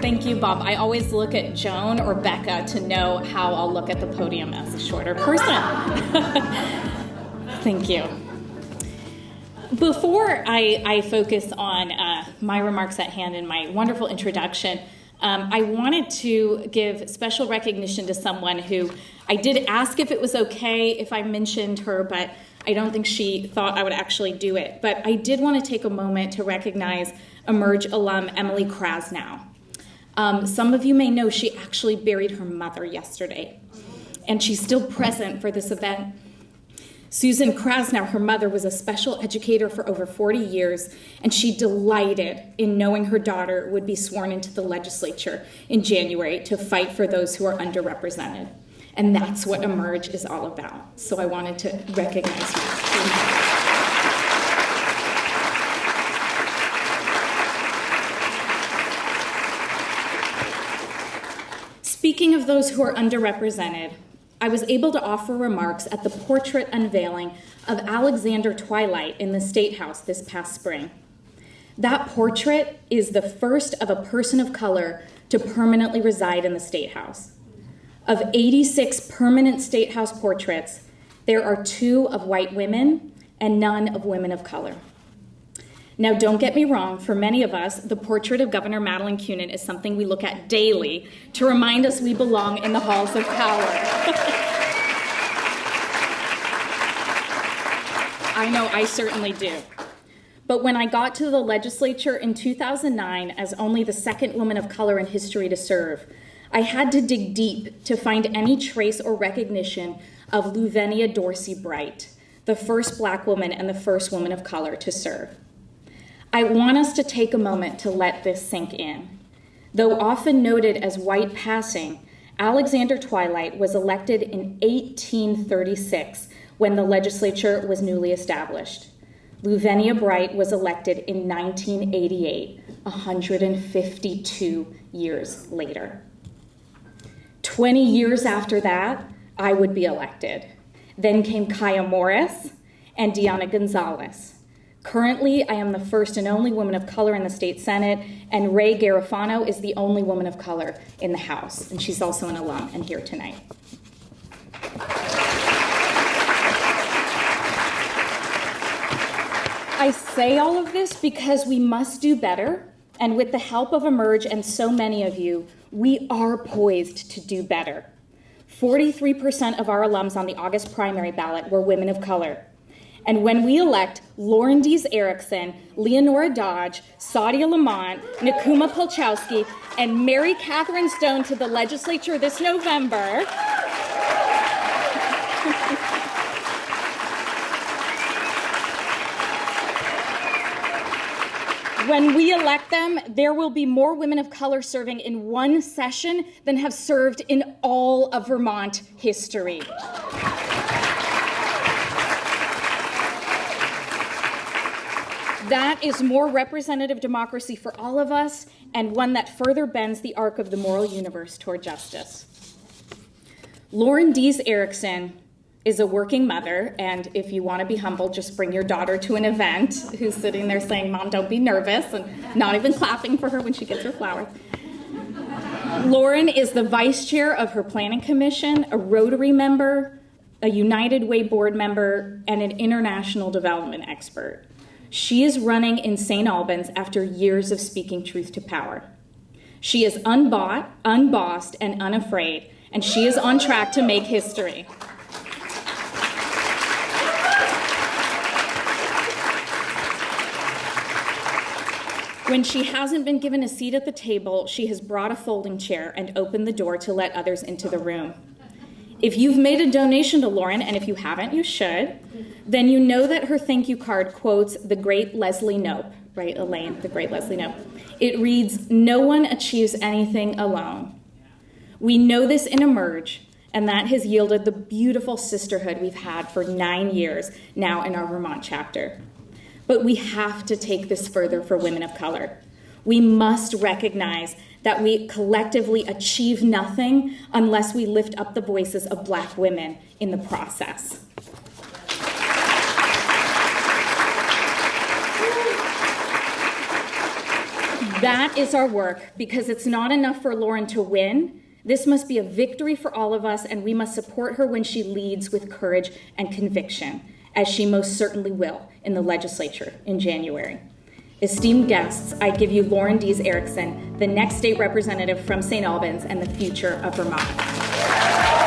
Thank you, Bob. I always look at Joan or Becca to know how I'll look at the podium as a shorter person. Thank you. Before I focus on my remarks at hand and my wonderful introduction, I wanted to give special recognition to someone who I did ask if it was okay if I mentioned her, but I don't think she thought I would actually do it. But I did want to take a moment to recognize Emerge alum Emily Krasnow. Some of you may know she actually buried her mother yesterday, and she's still present for this event. Susan Krasnow, her mother, was a special educator for over 40 years, and she delighted in knowing her daughter would be sworn into the legislature in January to fight for those who are underrepresented. And that's what Emerge is all about. So I wanted to recognize you. Speaking of those who are underrepresented, I was able to offer remarks at the portrait unveiling of Alexander Twilight in the State House this past spring. That portrait is the first of a person of color to permanently reside in the State House. Of 86 permanent State House portraits, there are 2 of white women and none of women of color. Now, don't get me wrong, for many of us, the portrait of Governor Madeline Kunin is something we look at daily to remind us we belong in the halls of power. I know I certainly do. But when I got to the legislature in 2009 as only the second woman of color in history to serve, I had to dig deep to find any trace or recognition of Luvenia Dorsey Bright, the first Black woman and the first woman of color to serve. I want us to take a moment to let this sink in. Though often noted as white passing, Alexander Twilight was elected in 1836 when the legislature was newly established. Luvenia Bright was elected in 1988, 152 years later. 20 years after that, I would be elected. Then came Kaya Morris and Deanna Gonzalez. Currently, I am the first and only woman of color in the state Senate, and Ray Garofano is the only woman of color in the House, and she's also an alum and here tonight. I say all of this because we must do better, and with the help of Emerge and so many of you, we are poised to do better. 43% of our alums on the August primary ballot were women of color. And when we elect Lauren Dees Erickson, Leonora Dodge, Sadia Lamont, Nakuma Polchowski, and Mary Catherine Stone to the legislature this November, when we elect them, there will be more women of color serving in one session than have served in all of Vermont history. That is more representative democracy for all of us, and one that further bends the arc of the moral universe toward justice. Lauren Dees Erickson is a working mother, and if you want to be humble, just bring your daughter to an event who's sitting there saying, "Mom, don't be nervous," and not even clapping for her when she gets her flowers. Lauren is the vice chair of her planning commission, a Rotary member, a United Way board member, and an international development expert. She is running in St. Albans after years of speaking truth to power. She is unbought, unbossed, and unafraid, and she is on track to make history. When she hasn't been given a seat at the table, she has brought a folding chair and opened the door to let others into the room. If you've made a donation to Lauren, and if you haven't, you should, then you know that her thank you card quotes the great Leslie Knope, right, Elaine, the great Leslie Knope. It reads, "No one achieves anything alone." We know this in Emerge, and that has yielded the beautiful sisterhood we've had for 9 years now in our Vermont chapter. But we have to take this further for women of color. We must recognize that we collectively achieve nothing unless we lift up the voices of Black women in the process. That is our work, because it's not enough for Lauren to win. This must be a victory for all of us, and we must support her when she leads with courage and conviction, as she most certainly will in the legislature in January. Esteemed guests, I give you Lauren Dees Erickson, the next state representative from St. Albans and the future of Vermont.